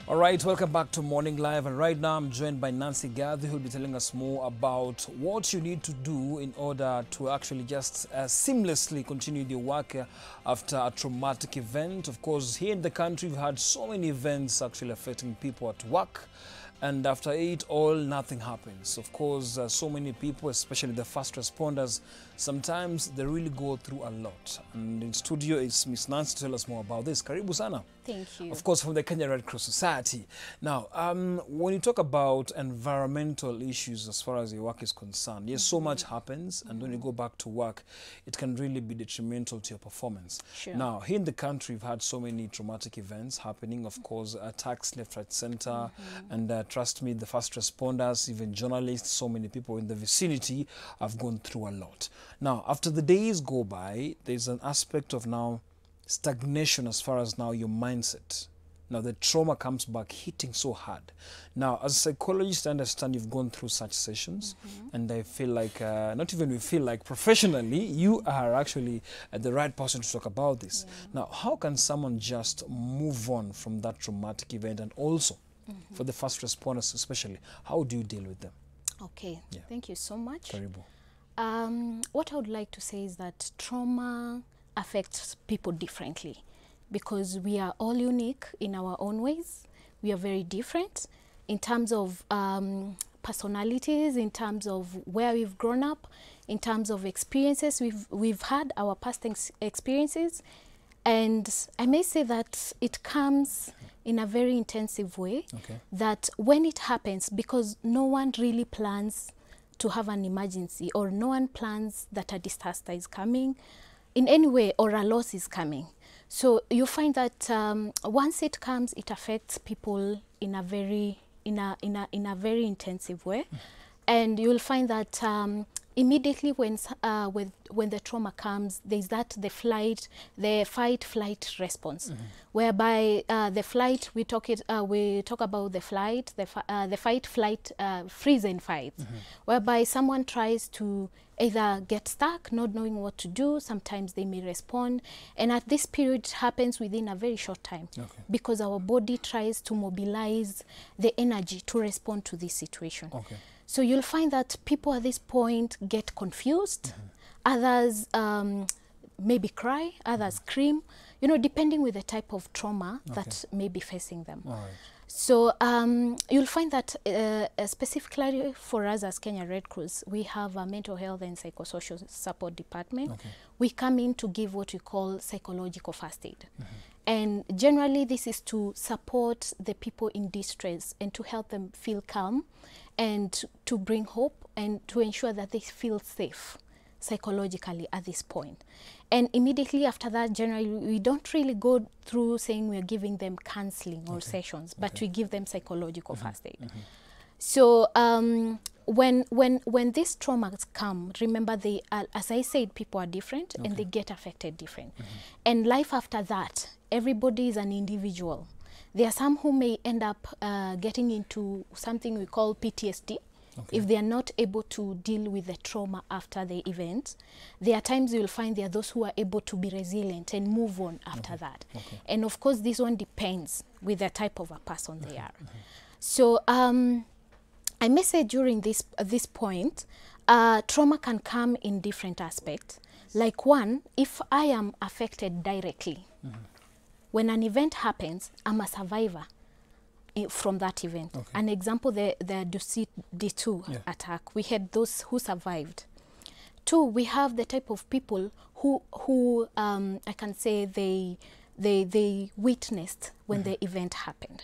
All right, welcome back to Morning Live, and right now I'm joined by Nancy Gadhi, who will be telling us more about what you need to do in order to actually just seamlessly continue your work after a traumatic event. Of course, here in the country, we've had so many events actually affecting people at work, and after it all, nothing happens. Of course, so many people, especially the first responders, sometimes they really go through a lot. And in studio is Miss Nancy to tell us more about this. Karibu sana. Thank you. Of course, from the Kenya Red Cross Society. Now, when you talk about environmental issues as far as your work is concerned, yes, so much happens, and when you go back to work, it can really be detrimental to your performance. Sure. Now, here in the country, we've had so many traumatic events happening, of course, attacks left, right, center, and trust me, the first responders, even journalists, so many people in the vicinity have gone through a lot. Now, after the days go by, there's an aspect of now stagnation as far as now your mindset. Now the trauma comes back hitting so hard. Now, as a psychologist, I understand you've gone through such sessions, and I feel like, not even we feel like professionally, you are actually the right person to talk about this. Now, how can someone just move on from that traumatic event, and also for the first responders especially, how do you deal with them? Okay, Yeah. thank you so much. Karibu. What I would like to say is that trauma affects people differently because we are all unique in our own ways. We are very different in terms of personalities, in terms of where we've grown up, in terms of experiences we've had, our past experiences. And I may say that it comes in a very intensive way, that when it happens, because no one really plans to have an emergency, or no one plans that a disaster is coming in any way, or a loss is coming. So you find that once it comes, it affects people in a very very intensive way, and you'll find that immediately when the trauma comes, there's the fight flight response, whereby the flight we talk about the flight, the fight flight freeze and fight, whereby someone tries to either get stuck, not knowing what to do. Sometimes they may respond, and at this period it happens within a very short time, because our body tries to mobilize the energy to respond to this situation. So you'll find that people at this point get confused, others maybe cry, others scream, you know, depending with the type of trauma that may be facing them. So you'll find that specifically for us as Kenya Red Cross, we have a mental health and psychosocial support department. We come in to give what we call psychological first aid. And generally this is to support the people in distress and to help them feel calm, and to bring hope, and to ensure that they feel safe psychologically at this point. And immediately after that, generally we don't really go through saying we're giving them counseling or sessions, but we give them psychological first aid. So when these traumas come, remember they are, as I said, people are different and they get affected different. And life after that, everybody is an individual. There are some who may end up getting into something we call PTSD, if they are not able to deal with the trauma after the event. There are times you will find there are those who are able to be resilient and move on after that. And of course, this one depends with the type of a person they are. So I may say during this point, trauma can come in different aspects. Like one, if I am affected directly, when an event happens, I'm a survivor from that event. An example, the Dusit D2 attack, we had those who survived. Two, we have the type of people who I can say they witnessed when the event happened.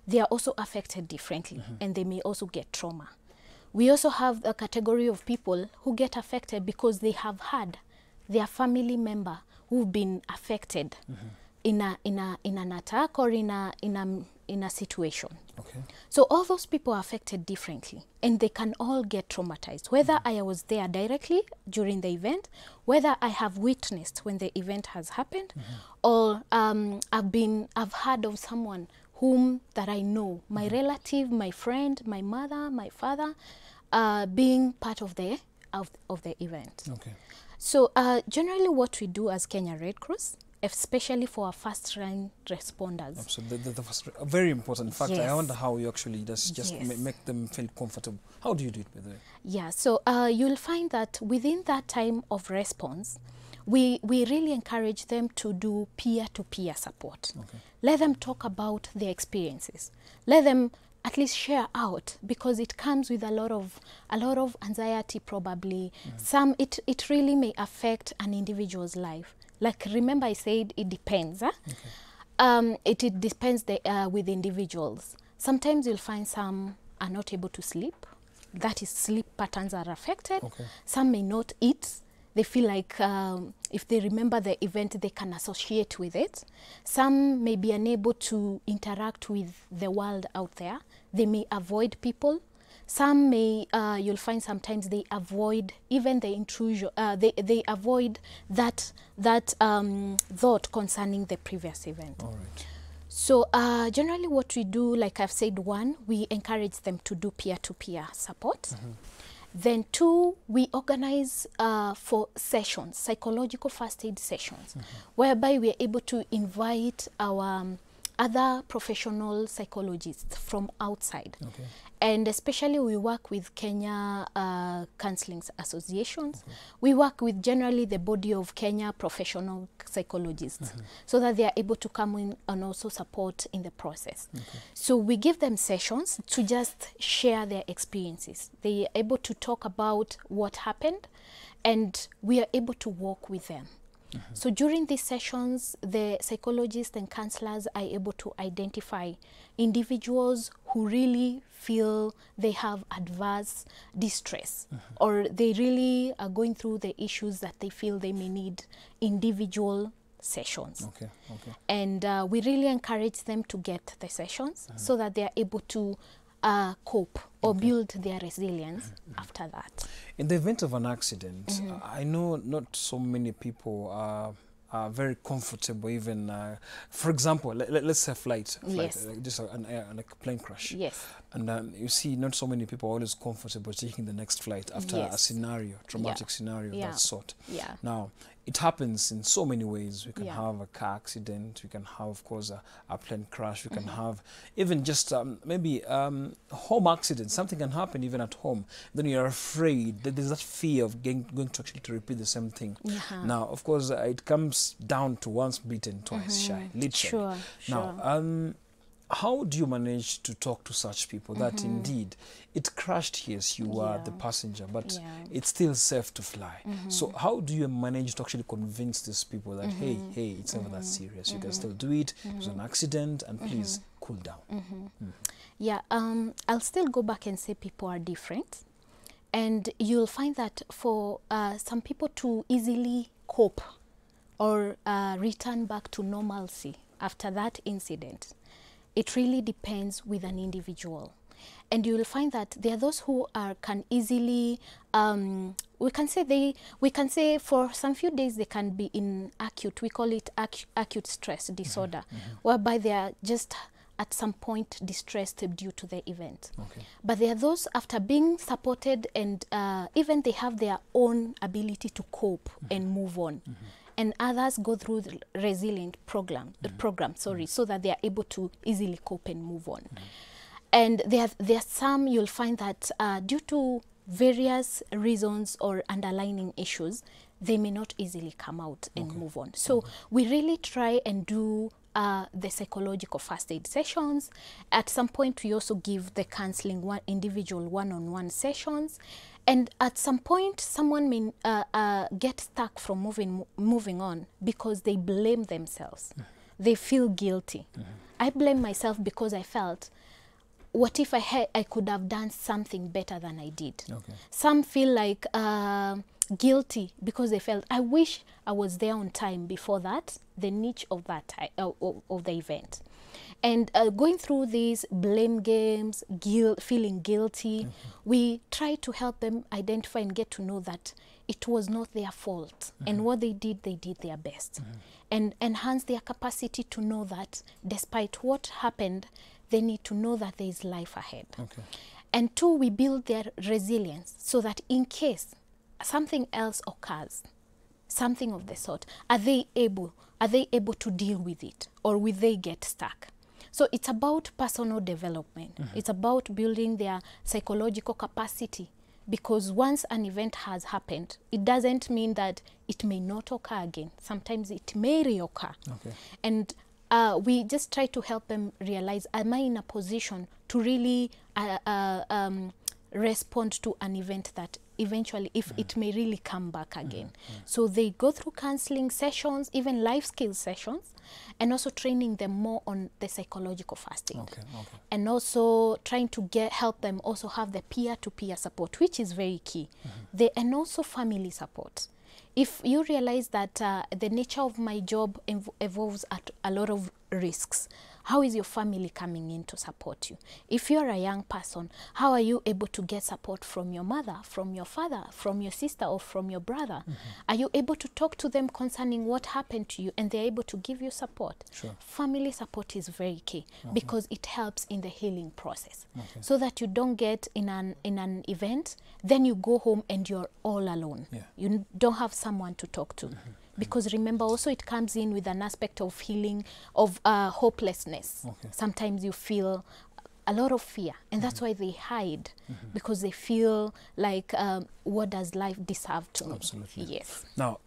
They are also affected differently, and they may also get trauma. We also have a category of people who get affected because they have had their family member who've been affected in an attack or in a situation. So all those people are affected differently, and they can all get traumatized, whether I was there directly during the event, whether I have witnessed when the event has happened, or I've heard of someone whom that I know, my relative, my friend, my mother, my father, being part of the event. So generally what we do as Kenya Red Cross, especially for our first-line responders. Absolutely. The first, very important. In fact, Yes. I wonder how you actually just Yes. make them feel comfortable. How do you do it, by the way? Yeah, so you'll find that within that time of response, we really encourage them to do peer-to-peer support. Okay. Let them talk about their experiences. Let them at least share out, because it comes with a lot of anxiety probably. Some it really may affect an individual's life. Like, remember I said it depends. Huh? Okay. It depends with individuals. Sometimes you'll find some are not able to sleep. That is, sleep patterns are affected. Okay. Some may not eat. They feel like if they remember the event, they can associate with it. Some may be unable to interact with the world out there. They may avoid people. Some may, you'll find sometimes they avoid even the intrusion. They avoid that thought concerning the previous event. All right. So generally what we do, like I've said, one, we encourage them to do peer-to-peer support. Then two, we organize for sessions, psychological first aid sessions, whereby we are able to invite our other professional psychologists from outside. Okay. And especially we work with Kenya Counseling Associations. We work with generally the body of Kenya professional psychologists, so that they are able to come in and also support in the process. So we give them sessions to just share their experiences. They are able to talk about what happened, and we are able to walk with them. So during these sessions, the psychologists and counselors are able to identify individuals who really feel they have adverse distress, or they really are going through the issues that they feel they may need individual sessions. Okay. Okay. And we really encourage them to get the sessions so that they are able to cope or build their resilience after that. In the event of an accident, I know not so many people are very comfortable even, for example, let's say a flight Yes. just a plane crash. Yes. And you see not so many people are always comfortable taking the next flight after a Yes. scenario, traumatic scenario of Yeah. that sort. Yeah. Now, it happens in so many ways. We can Yeah. have a car accident, we can have, of course, a plane crash, we can have even just maybe home accident. Something can happen even at home. Then you're afraid, that there's that fear of going to actually to repeat the same thing. Now, of course, it comes down to once bitten, twice shy, literally. Sure. Now, how do you manage to talk to such people that indeed it crashed, yes, you are the passenger, but it's still safe to fly? So how do you manage to actually convince these people that, hey, it's never that serious, you can still do it, it's an accident, and please cool down? Yeah, I'll still go back and say people are different. And you'll find that for some people to easily cope or return back to normalcy after that incident, it really depends with an individual. And you will find that there are those who can easily, we can say for some few days they can be in acute, we call it acute stress disorder, whereby they are just at some point distressed due to the event. Okay. But there are those after being supported and even they have their own ability to cope and move on. And others go through the resilient program, so that they are able to easily cope and move on. And there are some you'll find that due to various reasons or underlying issues, they may not easily come out and move on. So we really try and do the psychological first aid sessions. At some point, we also give the counseling individual one-on-one sessions. And at some point, someone may get stuck from moving on because they blame themselves. They feel guilty. I blame myself because I felt, what if I could have done something better than I did? Okay. Some feel like guilty because they felt, I wish I was there on time before that, the niche of that of the event. And going through these blame games, feeling guilty, we try to help them identify and get to know that it was not their fault. And what they did their best. And enhance their capacity to know that despite what happened, they need to know that there is life ahead. Okay. And two, we build their resilience so that in case something else occurs, something of the sort. Are they able to deal with it, or will they get stuck? So it's about personal development. It's about building their psychological capacity, because once an event has happened, it doesn't mean that it may not occur again. Sometimes it may reoccur. Okay. And we just try to help them realize, am I in a position to really respond to an event that eventually, if it may really come back again. So they go through counseling sessions, even life skills sessions, and also training them more on the psychological first aid. Okay. And also trying to help them also have the peer-to-peer support, which is very key. And also family support. If you realize that the nature of my job involves a lot of risks, how is your family coming in to support you? If you're a young person, how are you able to get support from your mother, from your father, from your sister, or from your brother? Are you able to talk to them concerning what happened to you, and they're able to give you support? Sure. Family support is very key, because it helps in the healing process. Okay. So that you don't get in an event, then you go home and you're all alone. Yeah. You don't have someone to talk to. Because remember, also it comes in with an aspect of healing, of hopelessness. Okay. Sometimes you feel a lot of fear, and that's why they hide, because they feel like, what does life deserve to me? Absolutely. Yes. Now,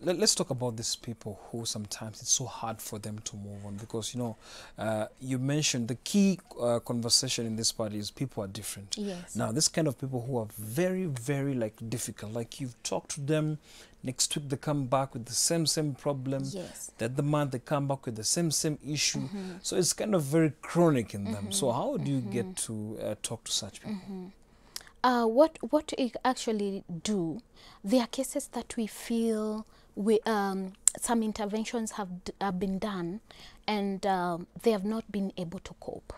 let's talk about these people who sometimes it's so hard for them to move on, because, you know, you mentioned the key conversation in this part is people are different. Yes. Now, this kind of people who are very, very difficult, like you've talked to them, next week they come back with the same problem. Yes. The other month they come back with the same issue. So it's kind of very chronic in them. So how do you get to talk to such people? What we actually do, there are cases that we feel some interventions have been done, and they have not been able to cope.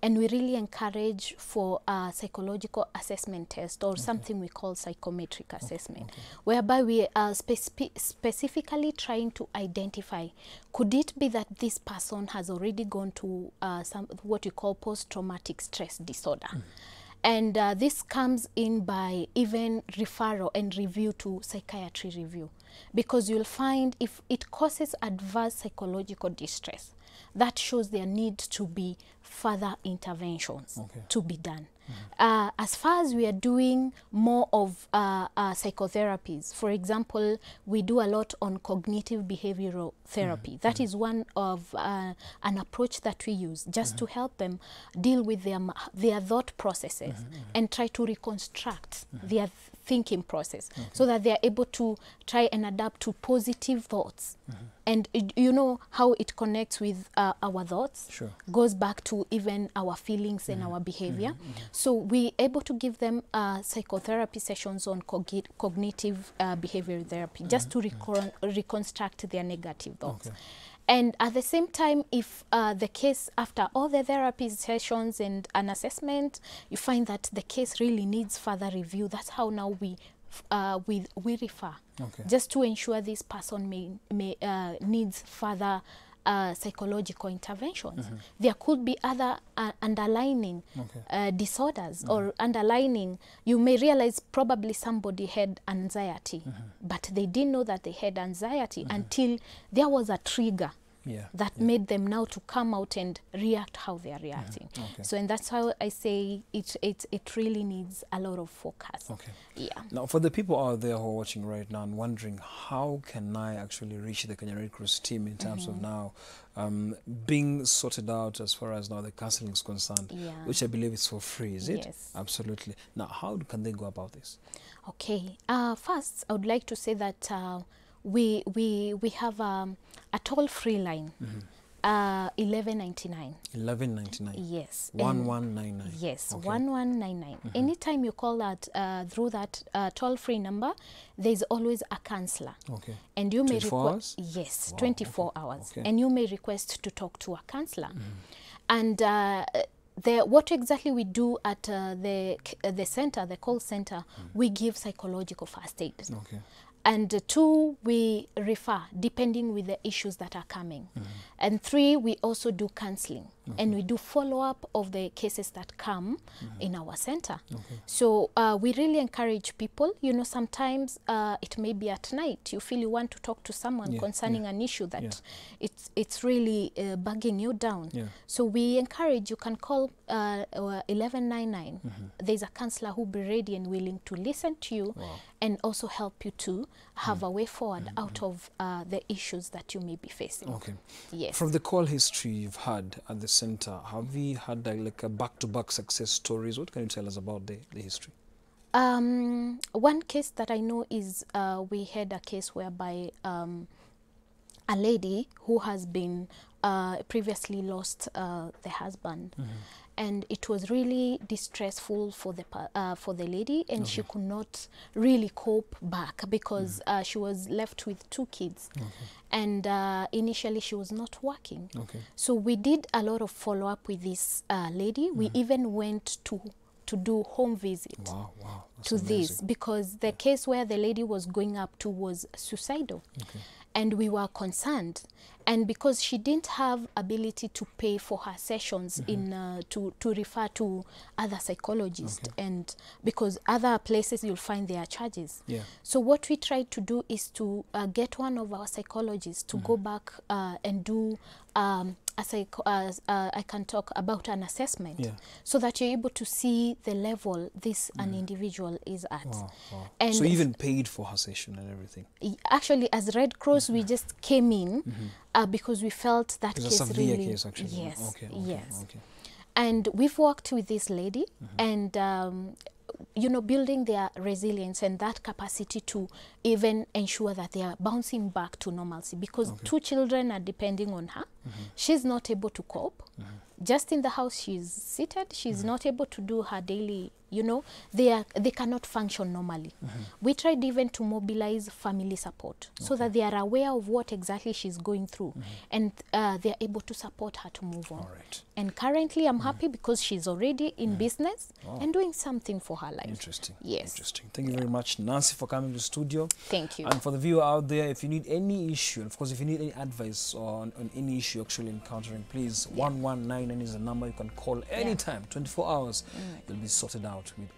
And we really encourage for a psychological assessment test, or something we call psychometric assessment, whereby we are specifically trying to identify, could it be that this person has already gone to what we call post-traumatic stress disorder? And this comes in by even referral and review to psychiatry review, because you'll find if it causes adverse psychological distress, that shows there need to be further interventions to be done. As far as we are doing more of psychotherapies, for example, we do a lot on cognitive behavioral therapy. That is one of an approach that we use just to help them deal with their thought processes and try to reconstruct their thinking process, so that they are able to try and adapt to positive thoughts. And you know how it connects with our thoughts, goes back to even our feelings and our behavior. So we're able to give them psychotherapy sessions on cognitive behavioral therapy, just to reconstruct their negative thoughts. And at the same time, if the case, after all the therapy sessions and an assessment, you find that the case really needs further review, that's how now we refer, just to ensure this person needs further psychological interventions. There could be other underlying disorders, or underlying, you may realize probably somebody had anxiety, but they didn't know that they had anxiety until there was a trigger that made them now to come out and react how they are reacting. So, and that's how I say it really needs a lot of focus. Now, for the people out there who are watching right now and wondering, how can I actually reach the Kenya Red Cross team in terms of now being sorted out as far as now the counseling is concerned, which I believe is for free, is it? Yes. Absolutely. Now, how can they go about this? Okay. First, I would like to say that we have a toll-free line, 1199. 1199. Yes. 1199. Yes, 1199. Anytime you call that through that toll-free number, there is always a counselor. And you may 24 hours? Yes, 24 hours. And you may request to talk to a counselor. And what exactly we do at the center, the call center, we give psychological first aid. And 2, we refer, depending with the issues that are coming. And 3, we also do counseling. and we do follow-up of the cases that come in our center. So we really encourage people, you know, sometimes it may be at night, you feel you want to talk to someone concerning an issue that it's really bugging you down. So we encourage, you can call 1199. There's a counselor who will be ready and willing to listen to you and also help you to have a way forward out of the issues that you may be facing. Okay. Yes. From the call history you've had at the center, have we had like a back-to-back success stories? What can you tell us about the history? One case that I know is we had a case whereby a lady who has been previously lost the husband, and it was really distressful for the lady, and she could not really cope back because she was left with 2 kids, and initially she was not working. So we did a lot of follow-up with this lady. We even went to do home visit to this, because the case where the lady was going up to was suicidal. And we were concerned, and because she didn't have ability to pay for her sessions in to refer to other psychologists, and because other places you'll find their charges. So what we tried to do is to get one of our psychologists to go back and do I can talk about an assessment, so that you're able to see the level an individual is at. And so you even paid for her session and everything? Actually, as Red Cross, we just came in because we felt that it's case a severe really... case, actually. Yes. And we've worked with this lady, and you know, building their resilience and that capacity to even ensure that they are bouncing back to normalcy, because 2 children are depending on her. She's not able to cope. Just in the house, she's seated. She's not able to do her daily, you know, they cannot function normally. We tried even to mobilize family support so that they are aware of what exactly she's going through, and they are able to support her to move on. And currently, I'm happy because she's already in business and doing something for her life. Interesting. Yes. Interesting. Thank you very much, Nancy, for coming to the studio. Thank you. And for the viewer out there, if you need any issue, and of course, if you need any advice on any issue you're actually encountering, please, 1199 is the number you can call anytime, 24 hours. You'll be sorted out with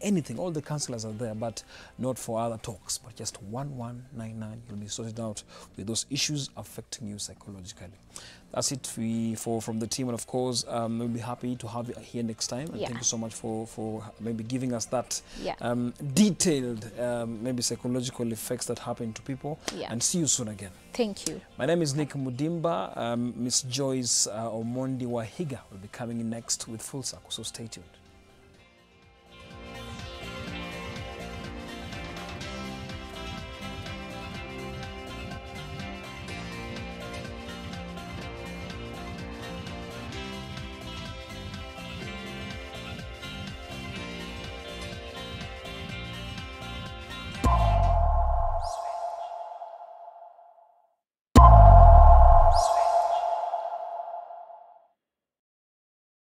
anything. All the counselors are there, but not for other talks, but just 1199. You'll be sorted out with those issues affecting you psychologically. That's it from the team, and of course we'll be happy to have you here next time, and thank you so much for maybe giving us that detailed maybe psychological effects that happen to people, and see you soon again. Thank you. My name is Nick Mudimba. Miss Joyce Omondi Wahiga will be coming in next with Full Circle, so stay tuned.